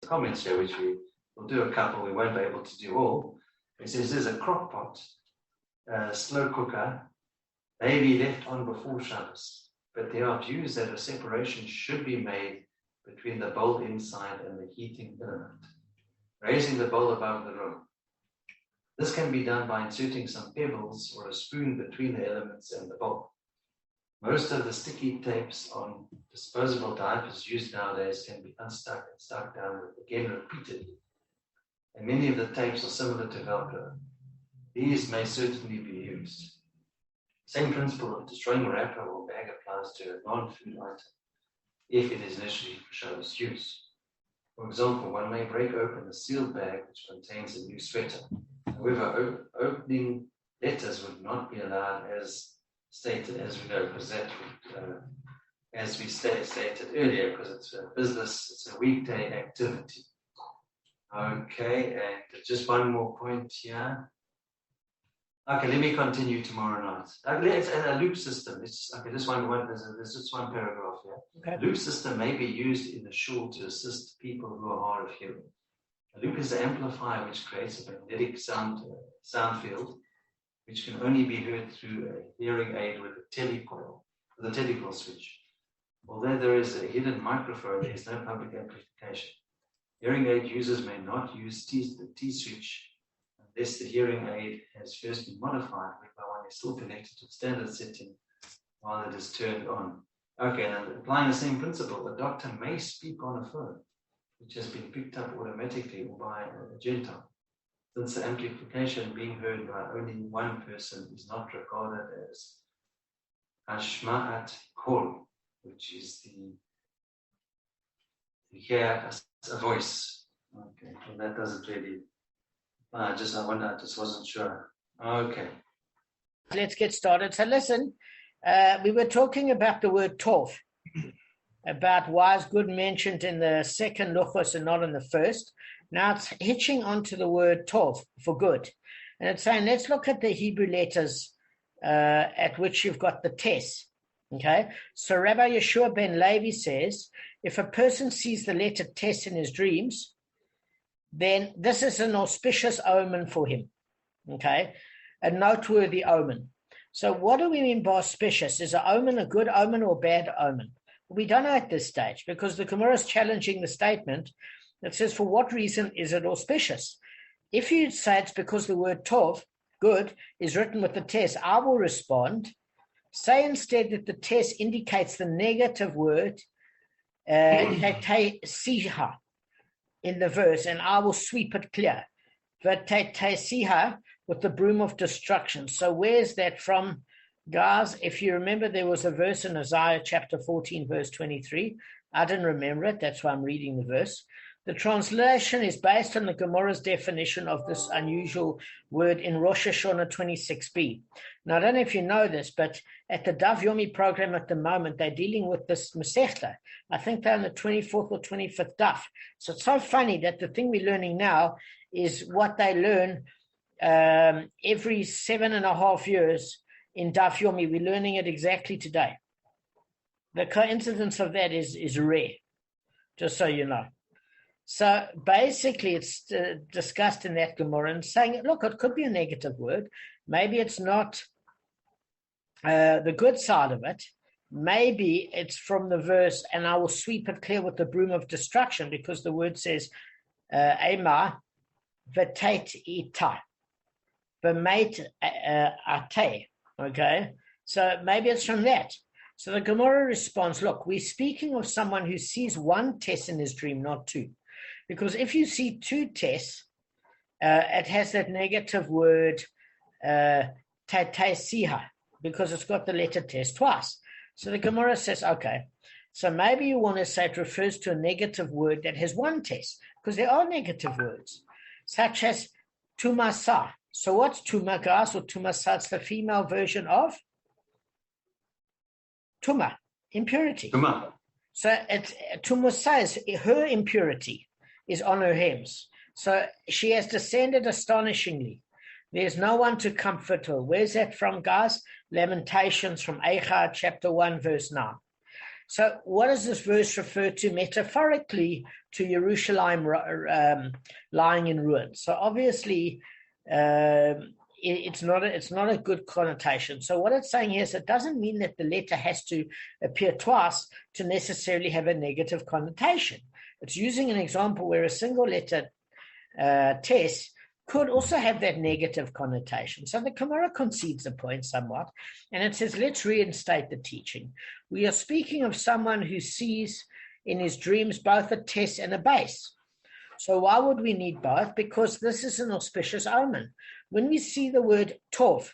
comments here, which we will do a couple, we won't be able to do all. He says there's a crock pot, a slow cooker, may be left on before Shabbos, but there are views that a separation should be made between the bowl inside and the heating element, raising the bowl above the room. This can be done by inserting some pebbles or a spoon between the elements and the bowl. Most of the sticky tapes on disposable diapers used nowadays can be unstuck and stuck down again repeatedly. And many of the tapes are similar to Velcro. These may certainly be used. Same principle of destroying a wrapper or bag applies to a non-food item if it is necessary for Shabbos use. For example, one may break open a sealed bag which contains a new sweater. However, opening letters would not be allowed as stated, as we know, because that would, as we stated earlier, because it's a business, it's a weekday activity. Okay, and just one more point here. Okay, let me continue tomorrow night. It's a loop system. There's just one paragraph here. Okay. A loop system may be used in the shul to assist people who are hard of hearing. A loop is an amplifier which creates a magnetic sound field, which can only be heard through a hearing aid with a telecoil switch. Although there is a hidden microphone, there is no public amplification. Hearing aid users may not use the T-switch unless the hearing aid has first been modified, whereby one is still connected to the standard setting while it is turned on. Okay, and applying the same principle, a doctor may speak on a phone, which has been picked up automatically or by a Gentile. Since the amplification being heard by only one person is not regarded as Hashma'at Kol, which is the hear a voice. Okay, well that doesn't really, I just wasn't sure. Okay. Let's get started. So listen, we were talking about the word tov, about why is good mentioned in the second luchos and not in the first. Now it's hitching onto the word tov, for good. And it's saying, let's look at the Hebrew letters at which you've got the tes. Okay, so Rabbi Yeshua ben Levi says, if a person sees the letter tes in his dreams, then this is an auspicious omen for him. Okay, a noteworthy omen. So what do we mean by auspicious? Is an omen a good omen or bad omen? We don't know at this stage, because the Gemara is challenging the statement that says, for what reason is it auspicious? If you say it's because the word tov, good, is written with the tes, I will respond, say instead that the tes indicates the negative word, siha, in the verse, and I will sweep it clear. Siha, with the broom of destruction. So where's that from? Guys, if you remember, there was a verse in Isaiah chapter 14, verse 23. I didn't remember it. That's why I'm reading the verse. The translation is based on the Gemara's definition of this unusual word in Rosh Hashanah 26b. Now, I don't know if you know this, but at the Daf Yomi program at the moment, they're dealing with this Masechta. I think they're on the 24th or 25th Daf. So it's so funny that the thing we're learning now is what they learn every 7.5 years in Daf Yomi. We're learning it exactly today. The coincidence of that is rare, just so you know. So basically, it's discussed in that Gemara and saying, look, it could be a negative word. Maybe it's not the good side of it. Maybe it's from the verse, and I will sweep it clear with the broom of destruction, because the word says, Ema v'teit ita, v'meit ate. Okay, so maybe it's from that. So the Gemara responds, look, we're speaking of someone who sees one tes in his dream, not two. Because if you see two tes, it has that negative word, siha, because it's got the letter tes twice. So the Gemara says, okay, so maybe you want to say it refers to a negative word that has one tes, because there are negative words, such as tumasa. So what's tuma, guys, or tumasa? It's the female version of tuma, impurity. Tuma. So it's tumasa is her impurity is on her hems. So she has descended astonishingly. There's no one to comfort her. Where's that from, guys? Lamentations from Eicha, chapter 1, verse 9. So what does this verse refer to metaphorically to Jerusalem lying in ruins. So obviously, it's not a good connotation. So what it's saying here is it doesn't mean that the letter has to appear twice to necessarily have a negative connotation. It's using an example where a single letter tes could also have that negative connotation. So the Gemara concedes the point somewhat, and it says, let's reinstate the teaching. We are speaking of someone who sees in his dreams both a tes and a base. So why would we need both? Because this is an auspicious omen. When we see the word tov,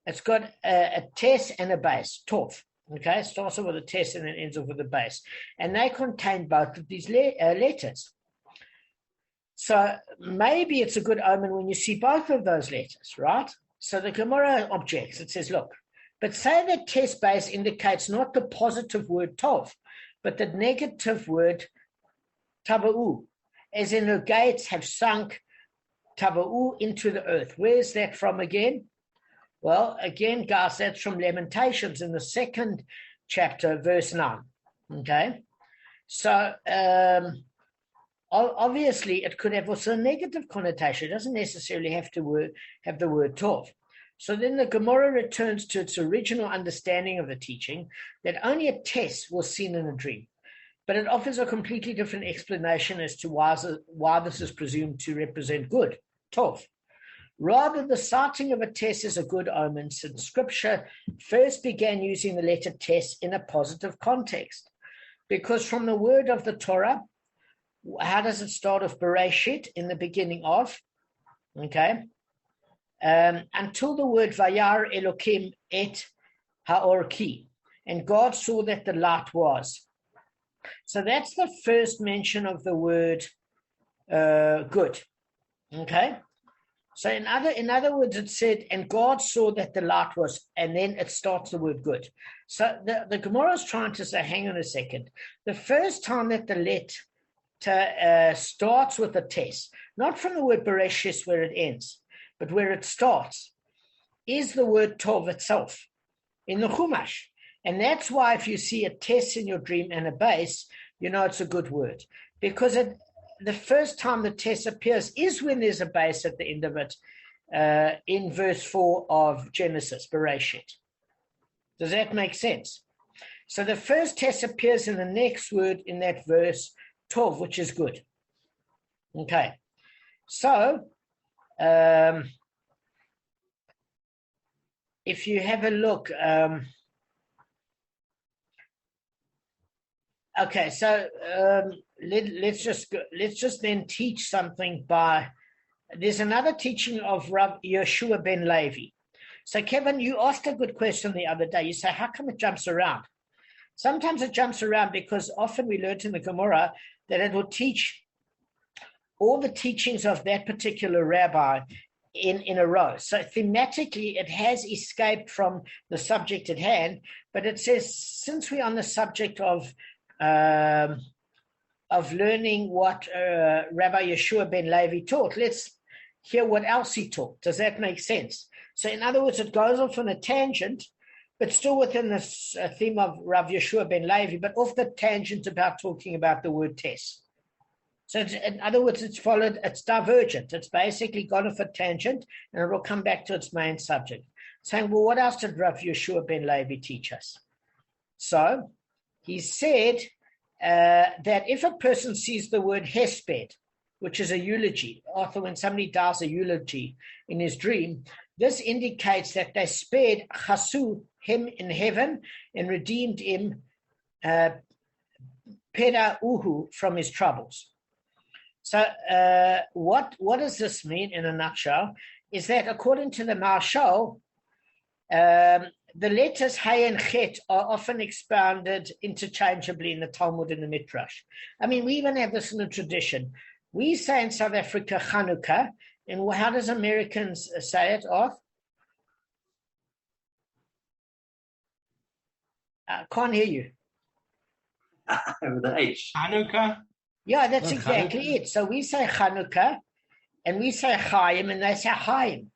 it's got a tes and a base, tov. Okay, it starts off with a tes and then ends off with a base. And they contain both of these letters. So maybe it's a good omen when you see both of those letters, right? So the Gemara objects. It says, look, but say that tes base indicates not the positive word tov, but the negative word taba'u, as in her gates have sunk taba'u into the earth. Where's that from again? Well, again, guys, that's from Lamentations in the 2nd chapter, verse 9. Okay? So, obviously, it could have also a negative connotation. It doesn't necessarily have to have the word tov. So then the Gemara returns to its original understanding of the teaching that only a tes was seen in a dream. But it offers a completely different explanation as to why this is presumed to represent good, tov. Rather, the sighting of a tes is a good omen, since Scripture first began using the letter tes in a positive context. Because from the word of the Torah, how does it start off? Bereshit, in the beginning of, okay? Until the word Vayar Elokim et Haor Ki, and God saw that the light was. So that's the first mention of the word good, okay? So in other words, it said, and God saw that the light was, and then it starts the word good. So the Gemara is trying to say, hang on a second. The first time that the letter starts with a tes, not from the word Bereshis where it ends, but where it starts, is the word tov itself in the Chumash. And that's why if you see a tes in your dream and a base, you know it's a good word. Because the first time the tes appears is when there's a base at the end of it, in verse 4 of Genesis, Bereshit. Does that make sense? So the first tes appears in the next word in that verse, tov, which is good. Okay. So, if you have a look, okay, so let's just then teach something by. There's another teaching of Rav Yeshua ben Levi. So, Kevin, you asked a good question the other day. You say, how come it jumps around? Sometimes it jumps around because often we learned in the Gemara that it will teach all the teachings of that particular rabbi in a row. So thematically, it has escaped from the subject at hand, but it says, since we're on the subject of learning what Rabbi Yeshua ben Levi taught, let's hear what else he taught. Does that make sense? So in other words, it goes off on a tangent, but still within this theme of Rav Yeshua ben Levi, but off the tangent about talking about the word tes. So in other words, it's divergent. It's basically gone off a tangent, and it will come back to its main subject. Saying, well, what else did Rav Yeshua ben Levi teach us? So he said that if a person sees the word hesped, which is a eulogy, after when somebody does a eulogy in his dream, this indicates that they spared chasu, him in heaven, and redeemed him peda uhu, from his troubles. So what does this mean in a nutshell? Is that according to the Marshal, the letters Hay and Chet are often expounded interchangeably in the Talmud and the Midrash. I mean, we even have this in the tradition. We say in South Africa Chanukah, and how does Americans say it, Arth? I can't hear you. With the H. Hanukkah? Yeah, that's exactly it. So we say Chanukah, and we say Chaim, and they say Chaim.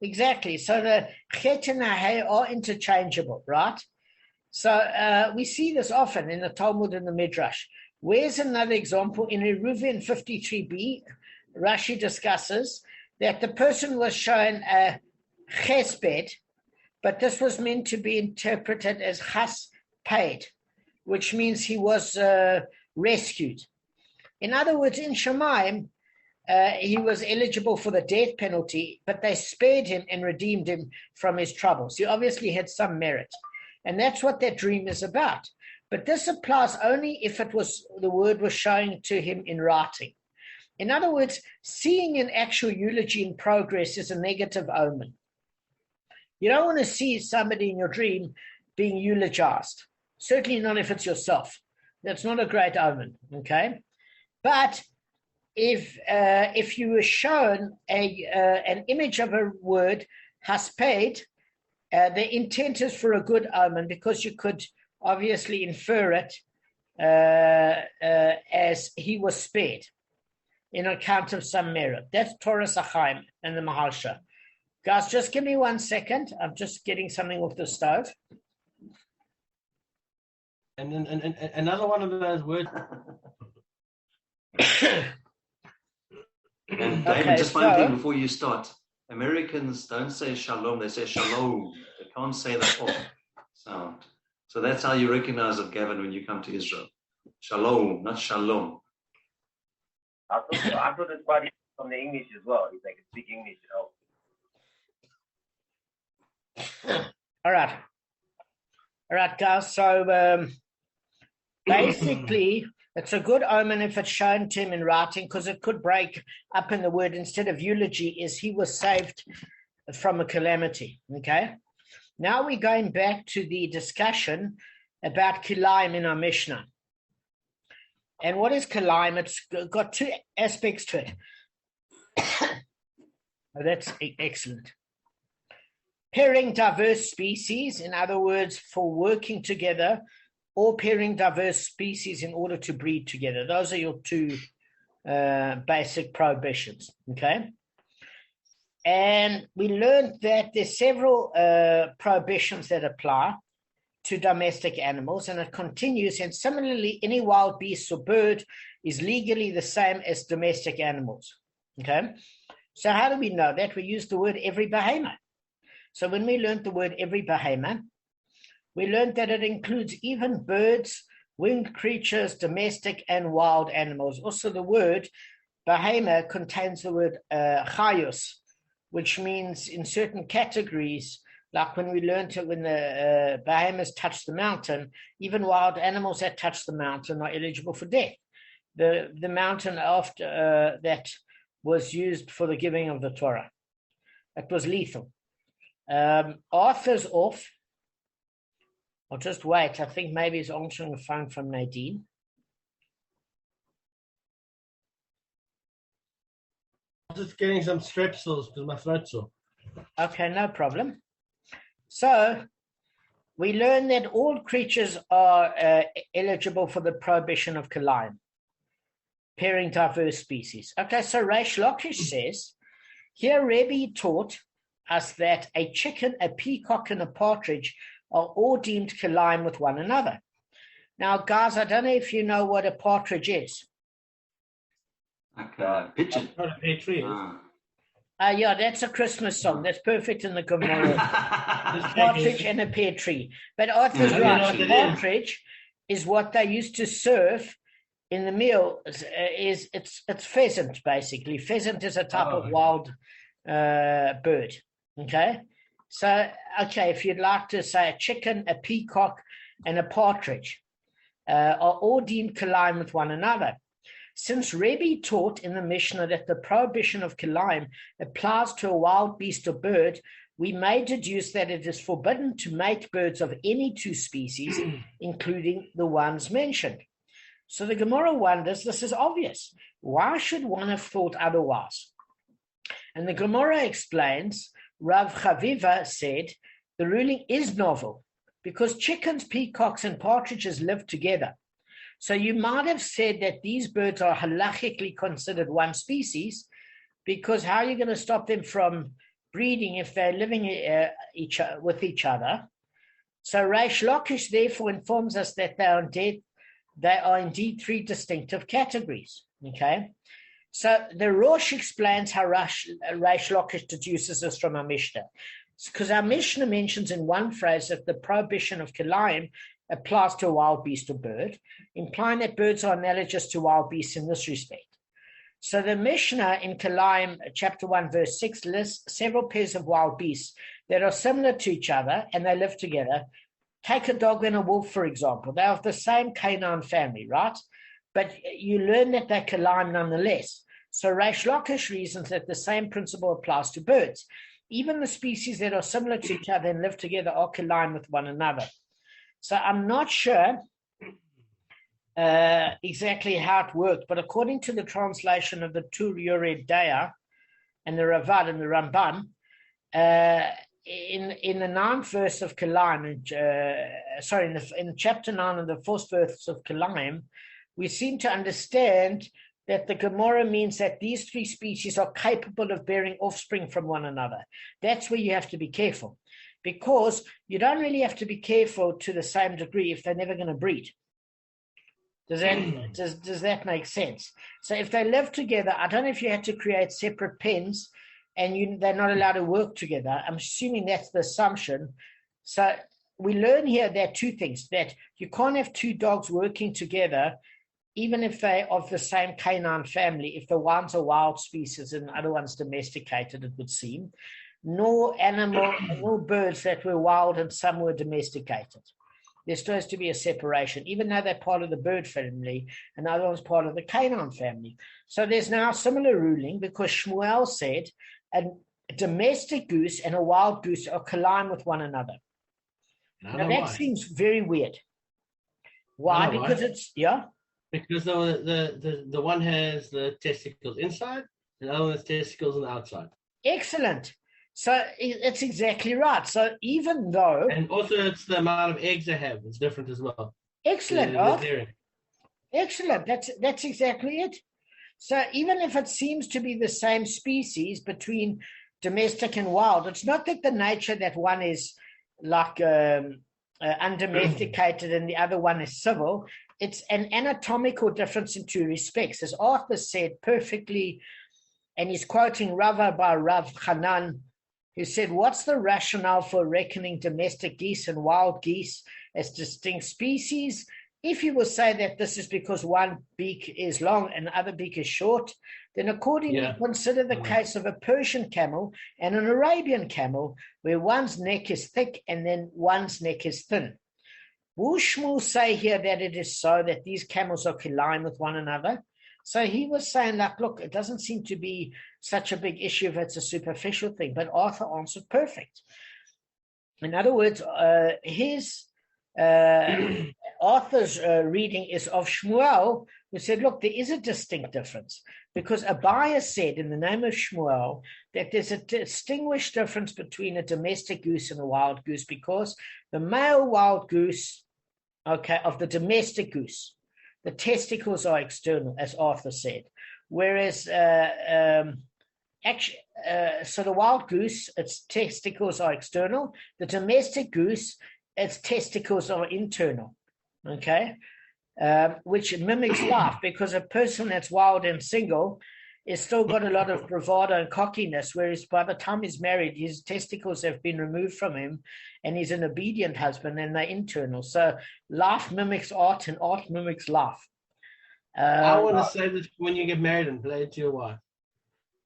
Exactly. So the Chet and the Hay are interchangeable, right? So we see this often in the Talmud and the Midrash. Where's another example? In Reuven 53b, Rashi discusses that the person was shown a chesed, but this was meant to be interpreted as chas paid, which means he was rescued. In other words, in Shemaim, he was eligible for the death penalty, but they spared him and redeemed him from his troubles. He obviously had some merit. And that's what that dream is about. But this applies only if the word was shown to him in writing. In other words, seeing an actual eulogy in progress is a negative omen. You don't want to see somebody in your dream being eulogized. Certainly not if it's yourself. That's not a great omen, okay? But if you were shown an image of a word, hasped, the intent is for a good omen because you could obviously infer it as he was spared in account of some merit. That's Torah Sachaim and the Maharsha. Guys, just give me 1 second. I'm just getting something off the stove. And another one of those words. And Damon, just one thing before you start. Americans don't say shalom, they say shalom. They can't say the O sound. So that's how you recognize it, Gavin, when you come to Israel. Shalom, not shalom. I thought it's quite from the English as well. If they can speak English, it helps. All right, guys. So basically, it's a good omen if it's shown to him in writing because it could break up in the word instead of eulogy is he was saved from a calamity, okay? Now we're going back to the discussion about kilayim in our Mishnah. And what is kilayim? It's got two aspects to it. Oh, that's excellent. Pairing diverse species, in other words, for working together, or pairing diverse species in order to breed together. Those are your two basic prohibitions, okay? And we learned that there's several prohibitions that apply to domestic animals, and it continues, and similarly, any wild beast or bird is legally the same as domestic animals, okay? So how do we know that? We use the word every behemoth. So when we learned the word every behemoth, we learned that it includes even birds, winged creatures, domestic and wild animals. Also, the word behemoth contains the word chayus, which means in certain categories, like when we learned it when the behemoths touch the mountain, even wild animals that touch the mountain are eligible for death. The mountain after that was used for the giving of the Torah. It was lethal. Arthur's off. I'll just wait. I think maybe he's answering the phone from Nadine. I'm just getting some strepsils because my throat's sore. Okay, no problem. So we learn that all creatures are eligible for the prohibition of kilayim, pairing diverse species. Okay, so Reish Lakish says, here Rebbe taught us that a chicken, a peacock, and a partridge are all deemed kilayim with one another. Now, guys, I don't know if you know what a partridge is. Like a pigeon. Not a pear tree. Yeah, that's a Christmas song. That's perfect in the Gemara. Partridge and a pear tree. But Arthur's right. Partridge is what they used to serve in the meal. It's pheasant, basically. Pheasant is a type of wild bird. Okay? So, if you'd like to say a chicken, a peacock, and a partridge are all deemed kilayim with one another. Since Rebbe taught in the Mishnah that the prohibition of kilayim applies to a wild beast or bird, we may deduce that it is forbidden to make birds of any two species, including the ones mentioned. So the Gemara wonders, this is obvious. Why should one have thought otherwise? And the Gemara explains, Rav Chaviva said, the ruling is novel because chickens, peacocks, and partridges live together. So you might have said that these birds are halachically considered one species, because how are you going to stop them from breeding if they're living with each other? So Reish Lakish therefore informs us that they are they are indeed three distinctive categories. Okay, so the Rosh explains how Reish Lakish deduces this from our Mishnah, because our Mishnah mentions in one phrase that the prohibition of kilayim applies to a wild beast or bird, implying that birds are analogous to wild beasts in this respect. So the Mishnah in Kilayim, chapter 1, verse 6, lists several pairs of wild beasts that are similar to each other and they live together. Take a dog and a wolf, for example. They're of the same canine family, right? But you learn that they're Kilayim nonetheless. So Reish Lakish reasons that the same principle applies to birds. Even the species that are similar to each other and live together are Kilayim with one another. So I'm not sure exactly how it worked, but according to the translation of the Tur Yored Daya and the Ravad and the Ramban, in the 9th verse of Kilayim, in chapter 9 of the 4th verse of Kilayim, we seem to understand that the Gemara means that these three species are capable of bearing offspring from one another. That's where you have to be careful, because you don't really have to be careful to the same degree if they're never going to breed. Does that make sense? So if they live together, I don't know if you had to create separate pens and they're not allowed to work together. I'm assuming that's the assumption. So we learn here there are two things, that you can't have two dogs working together, even if they're of the same canine family, if the one's a wild species and the other one's domesticated, it would seem, nor birds that were wild and some were domesticated. There's supposed to be a separation, even though they're part of the bird family and the other one's part of the canine family. So there's now a similar ruling because Shmuel said a domestic goose and a wild goose are Kilayim with one another. Now that seems very weird. Why? Because it's, Because the one has the testicles inside and the other one has testicles on the outside. Excellent. So it's exactly right. So even though... And also it's the amount of eggs they have. It's different as well. Excellent. Excellent. That's exactly it. So even if it seems to be the same species between domestic and wild, it's not that the nature that one is like undomesticated and the other one is civil. It's an anatomical difference in two respects. As Arthur said perfectly, and he's quoting Rava by Rav Hanan, who said, what's the rationale for reckoning domestic geese and wild geese as distinct species? If you will say that this is because one beak is long and the other beak is short, then accordingly consider the case of a Persian camel and an Arabian camel, where one's neck is thick and then one's neck is thin. Will Shmuel say here that it is so that these camels are Kilayim with one another? So he was saying, like, look, it doesn't seem to be such a big issue if it's a superficial thing, but Arthur answered perfect. In other words, Arthur's reading is of Shmuel, who said, look, there is a distinct difference, because Abiah said in the name of Shmuel that there's a distinguished difference between a domestic goose and a wild goose, because the male wild goose, of the domestic goose, the testicles are external, as Arthur said, whereas so the wild goose, its testicles are external. The domestic goose, its testicles are internal, which mimics life, because a person that's wild and single is still got a lot of bravado and cockiness, whereas by the time he's married, his testicles have been removed from him and he's an obedient husband and they're internal. So life mimics art and art mimics life. I want to say this when you get married and play it to your wife.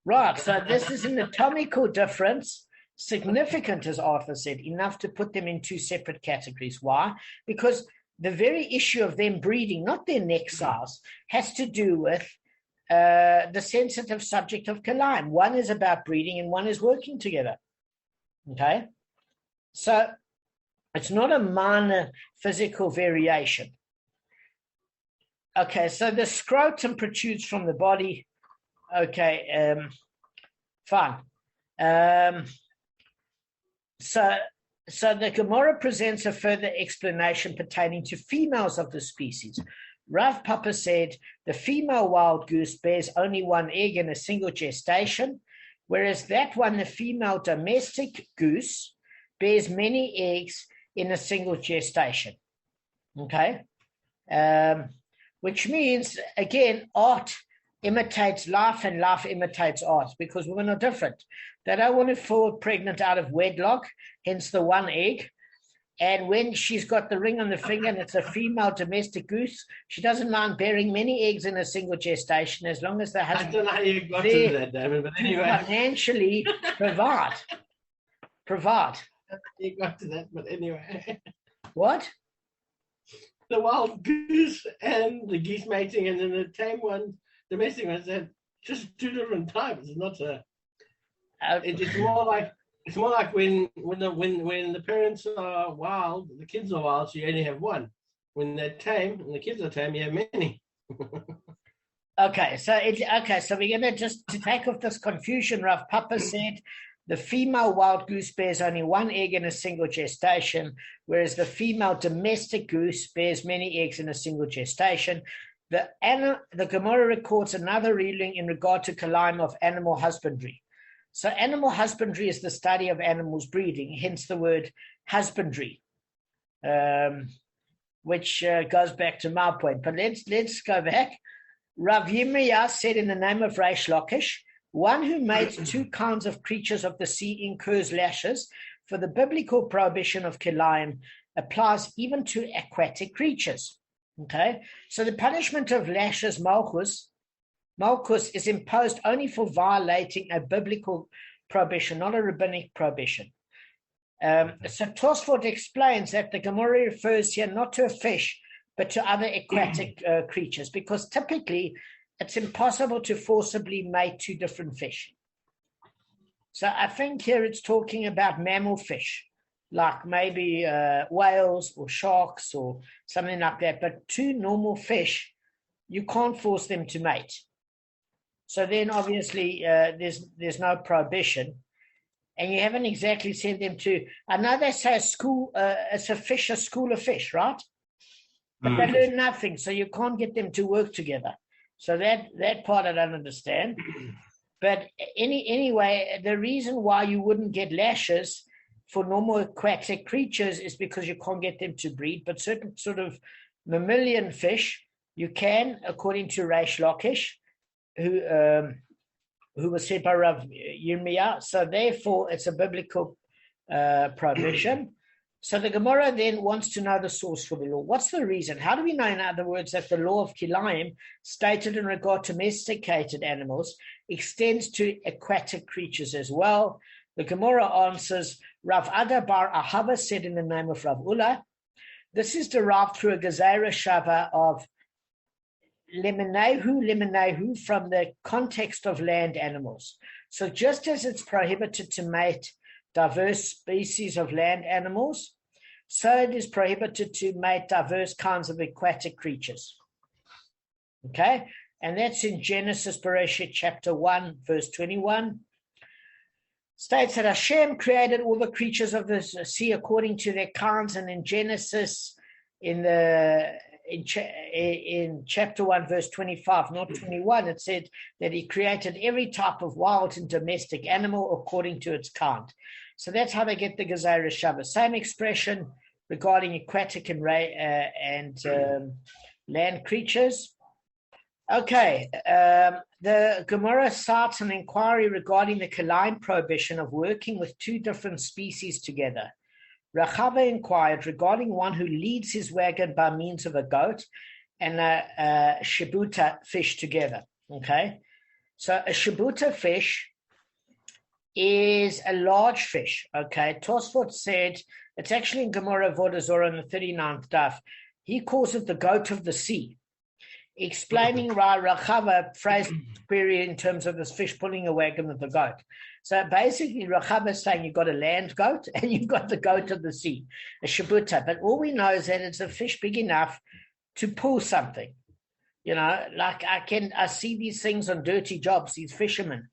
Right, so this is an anatomical difference, significant, as Arthur said, enough to put them in two separate categories. Why? Because the very issue of them breeding, not their neck size, has to do with the sensitive subject of Kilayim. One is about breeding and one is working together. Okay? So it's not a minor physical variation. Okay, so the scrotum protrudes from the body. Okay, fine. So the Gemara presents a further explanation pertaining to females of the species. Rav Papa said the female wild goose bears only one egg in a single gestation, whereas that one, the female domestic goose, bears many eggs in a single gestation. Okay? which means, again, art imitates life and life imitates art, because women are different. They don't want to fall pregnant out of wedlock, hence the one egg. And when she's got the ring on the finger and it's a female domestic goose, she doesn't mind bearing many eggs in a single gestation as long as the I husband don't know how you got to that, Damon, but anyway. financially provide. You got to that, but anyway. What? The wild goose and the geese mating, and then the tame one, domestic ones, they're just two different types. It's not a. It's more like when the parents are wild, the kids are wild, so you only have one. When they're tame and the kids are tame, you have many. Okay, so we're gonna just to take off this confusion. Rav Papa said the female wild goose bears only one egg in a single gestation, whereas the female domestic goose bears many eggs in a single gestation. The Gemara records another ruling in regard to kalim of animal husbandry. So animal husbandry is the study of animals breeding, hence the word husbandry, which goes back to my point. But let's go back. Rav Yirmiyah said in the name of Reish Lakish, one who mates two kinds of creatures of the sea incurs lashes, for the biblical prohibition of kilayim applies even to aquatic creatures. Okay, so the punishment of lashes, malchus, is imposed only for violating a biblical prohibition, not a rabbinic prohibition. So Tosfot explains that the Gemara refers here not to a fish, but to other aquatic creatures, because typically it's impossible to forcibly mate two different fish. So I think here it's talking about mammal fish, like maybe whales or sharks or something like that. But two normal fish, you can't force them to mate. So then obviously there's no prohibition. And you haven't exactly sent them to, I know they say a school of fish, right? But they learn nothing, so you can't get them to work together. So that part I don't understand. But anyway, the reason why you wouldn't get lashes for normal aquatic creatures is because you can't get them to breed. But certain sort of mammalian fish, you can, according to Reish Lakish, who was said by Rav Yirmiyah. So therefore, it's a biblical prohibition. So the Gemara then wants to know the source for the law. What's the reason? How do we know, in other words, that the law of kilayim, stated in regard to domesticated animals, extends to aquatic creatures as well? The Gemara answers, Rav Ada bar Ahava said in the name of Rav Ula, this is derived through a Gezerah Shava of Lemenehu from the context of land animals. So just as it's prohibited to mate diverse species of land animals, so it is prohibited to mate diverse kinds of aquatic creatures. Okay? And that's in Genesis, Bereshit, chapter 1, verse 21. States that Hashem created all the creatures of the sea according to their kinds, and in Genesis, in chapter 1, verse 25, not 21, it said that he created every type of wild and domestic animal according to its kind. So that's how they get the Gezerah Shava. Same expression regarding aquatic and land creatures. Okay, the Gemara cites an inquiry regarding the kilayim prohibition of working with two different species together. Rachava inquired regarding one who leads his wagon by means of a goat and a shibuta fish together. Okay, so a shibuta fish is a large fish. Okay, Tosfot said it's actually in Gemara Avodah Zorah in the 39th daf. He calls it the goat of the sea, explaining Rachava phrased query in terms of this fish pulling a wagon with the goat. So basically, Rachava is saying you've got a land goat and you've got the goat of the sea, a shibuta. But all we know is that it's a fish big enough to pull something. You know, like I see these things on dirty jobs, these fishermen,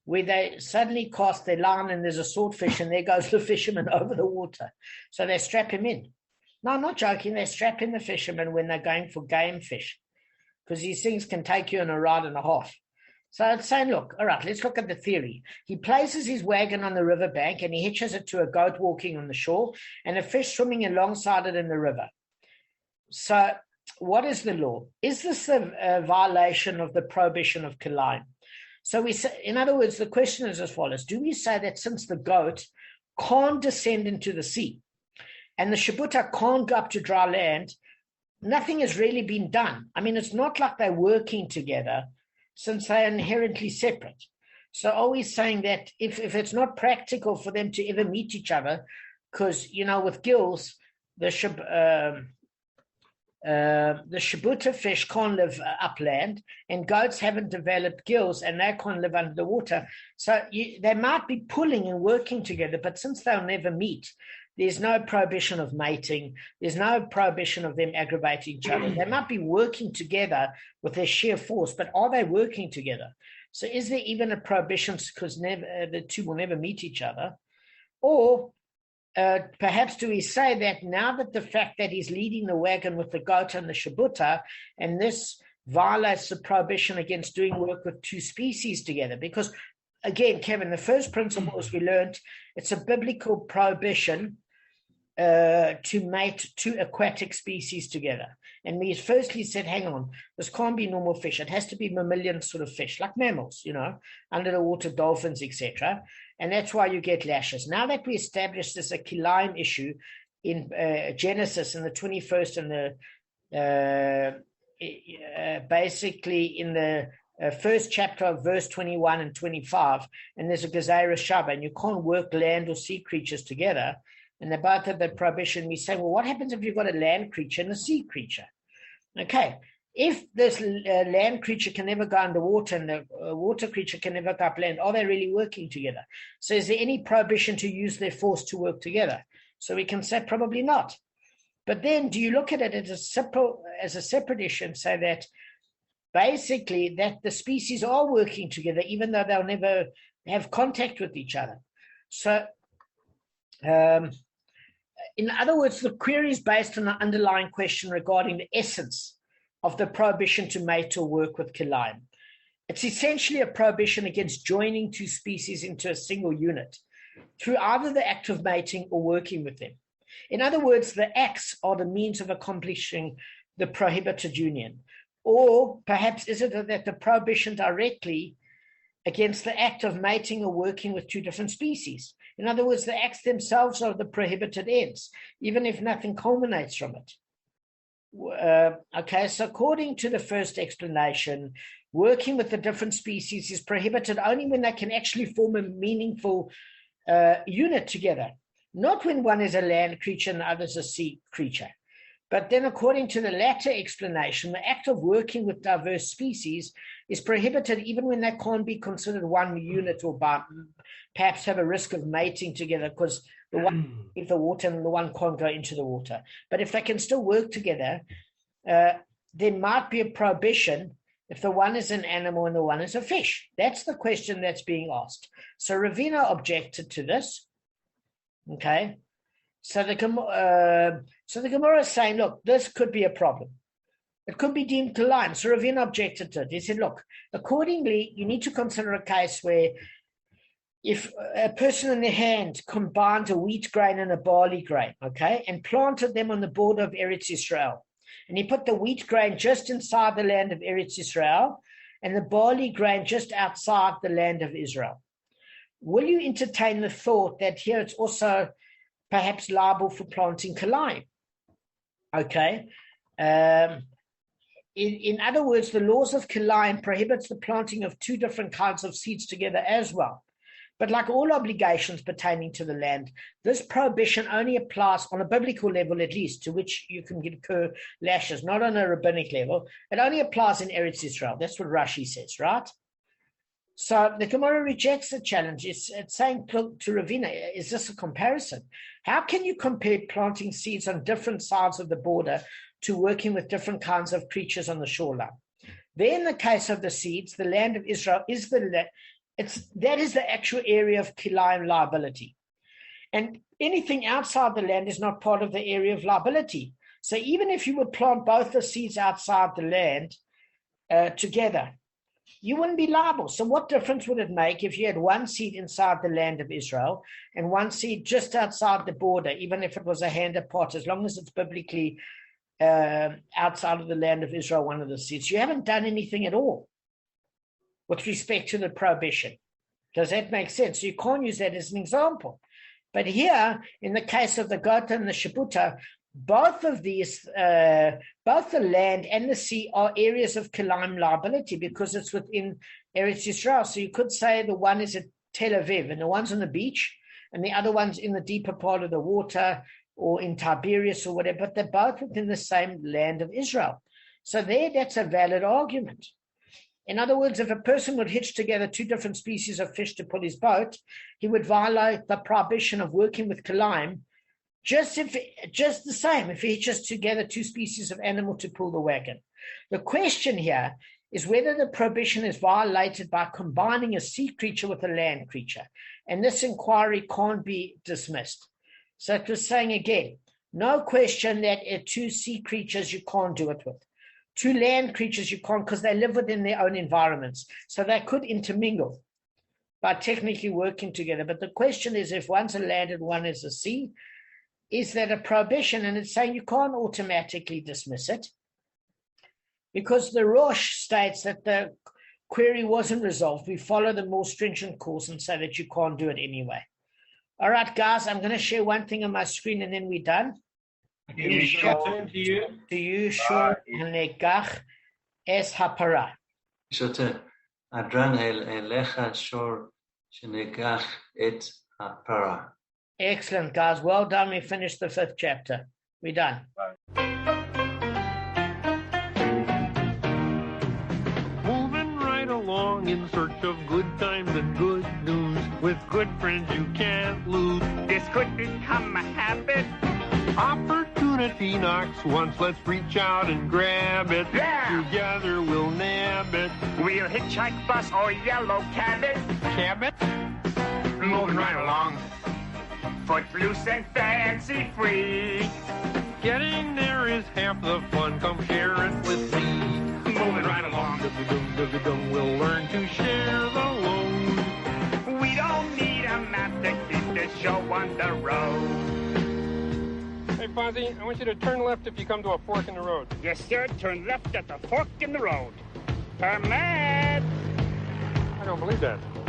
where they suddenly cast their line and there's a swordfish and there goes the fisherman over the water. So they strap him in. No, I'm not joking. They strap in the fisherman when they're going for game fish, because these things can take you on a ride and a half. So it's saying, look, all right, let's look at the theory. He places his wagon on the riverbank and he hitches it to a goat walking on the shore and a fish swimming alongside it in the river. So what is the law? Is this a violation of the prohibition of Kilayim? So we say, in other words, the question is as follows. Do we say that since the goat can't descend into the sea and the Shabuta can't go up to dry land, nothing has really been done? I mean, it's not like they're working together since they're inherently separate. So are we saying that if it's not practical for them to ever meet each other, because, with gills, the Shabuta fish can't live upland, and goats haven't developed gills, and they can't live under the water. So they might be pulling and working together, but since they'll never meet, there's no prohibition of mating. There's no prohibition of them aggravating each other. They might be working together with their sheer force, but are they working together? So is there even a prohibition because the two will never meet each other? Or perhaps do we say that now that the fact that he's leading the wagon with the goat and the Shabuta, and this violates the prohibition against doing work with two species together? Because, again, Kevin, the first principle, as we learned, it's a biblical prohibition to mate two aquatic species together. And we firstly said, hang on, this can't be normal fish. It has to be mammalian sort of fish, like mammals, under the water, dolphins, etc. And that's why you get lashes. Now that we established this a Kilayim issue in Genesis in the 21st and basically in the first chapter of verse 21 and 25, and there's a Gezerah Shava, and you can't work land or sea creatures together, and they both have that prohibition. We say, well, what happens if you've got a land creature and a sea creature? Okay, if this land creature can never go underwater and the water creature can never go up land, are they really working together? So is there any prohibition to use their force to work together? So we can say probably not. But then do you look at it as a separate issue and say that basically that the species are working together even though they'll never have contact with each other? So in other words, the query is based on an underlying question regarding the essence of the prohibition to mate or work with Kilayim. It's essentially a prohibition against joining two species into a single unit through either the act of mating or working with them. In other words, the acts are the means of accomplishing the prohibited union. Or perhaps is it that the prohibition directly against the act of mating or working with two different species? In other words, the acts themselves are the prohibited ends, even if nothing culminates from it. Okay, so according to the first explanation, working with the different species is prohibited only when they can actually form a meaningful unit together, not when one is a land creature and the other is a sea creature. But then according to the latter explanation, the act of working with diverse species is prohibited even when they can't be considered one unit or perhaps have a risk of mating together because the one in the water and the one can't go into the water. But if they can still work together, there might be a prohibition if the one is an animal and the one is a fish. That's the question that's being asked. So Ravina objected to this. Okay. So the Gemara is saying, look, this could be a problem. It could be deemed Kilayim. So Ravina objected to it. He said, look, accordingly, you need to consider a case where if a person in their hand combined a wheat grain and a barley grain, okay, and planted them on the border of Eretz Israel, and he put the wheat grain just inside the land of Eretz Israel and the barley grain just outside the land of Israel, will you entertain the thought that here it's also perhaps liable for planting Kilayim? Okay. In other words, the laws of Kilayim prohibits the planting of two different kinds of seeds together as well. But like all obligations pertaining to the land, this prohibition only applies on a biblical level, at least, to which you can incur lashes, not on a rabbinic level. It only applies in Eretz Israel. That's what Rashi says, right? So the Gemara rejects the challenge. It's saying to Ravina, is this a comparison? How can you compare planting seeds on different sides of the border to working with different kinds of creatures on the shoreline? There, in the case of the seeds, the land of Israel is that is the actual area of Kilayim liability. And anything outside the land is not part of the area of liability. So even if you would plant both the seeds outside the land together, you wouldn't be liable. So what difference would it make if you had one seed inside the land of Israel and one seed just outside the border, even if it was a hand apart, as long as it's biblically outside of the land of Israel, one of the seas. You haven't done anything at all with respect to the prohibition. Does that make sense? So you can't use that as an example. But here, in the case of the Gota and the Shabuta, both of these, both the land and the sea are areas of Kilayim liability because it's within Eretz Yisrael. So you could say the one is at Tel Aviv and the one's on the beach and the other one's in the deeper part of the water or in Tiberias or whatever, but they're both within the same land of Israel. So that's a valid argument. In other words, if a person would hitch together two different species of fish to pull his boat, he would violate the prohibition of working with Kilayim just the same if he hitches together two species of animal to pull the wagon. The question here is whether the prohibition is violated by combining a sea creature with a land creature. And this inquiry can't be dismissed. So it was saying again, no question that two sea creatures you can't do it with. Two land creatures you can't because they live within their own environments. So they could intermingle by technically working together. But the question is if one's a land and one is a sea, is that a prohibition? And it's saying you can't automatically dismiss it because the Rosh states that the query wasn't resolved. We follow the more stringent course and say that you can't do it anyway. All right, guys, I'm going to share one thing on my screen and then we're done. To you, Shor Hanegach Es Hapara. Shote, Adran Elecha Shor Shenegach Et Hapara. Excellent, guys. Well done. We finished the 5th chapter. We're done. Moving right along in search of good times and good news. With good friends you can't lose. This could become a habit. Opportunity knocks once, let's reach out and grab it. Yeah! Together we'll nab it. We'll hitchhike, bus, or yellow cabin. Cabot? Moving right along. Footloose and fancy free. Getting there is half the fun, come share it with me. Moving right along. We'll learn to share the load. We don't need a map to keep the show on the road. Hey, Fozzie, I want you to turn left if you come to a fork in the road. Yes, sir. Turn left at the fork in the road. Turn left. I don't believe that.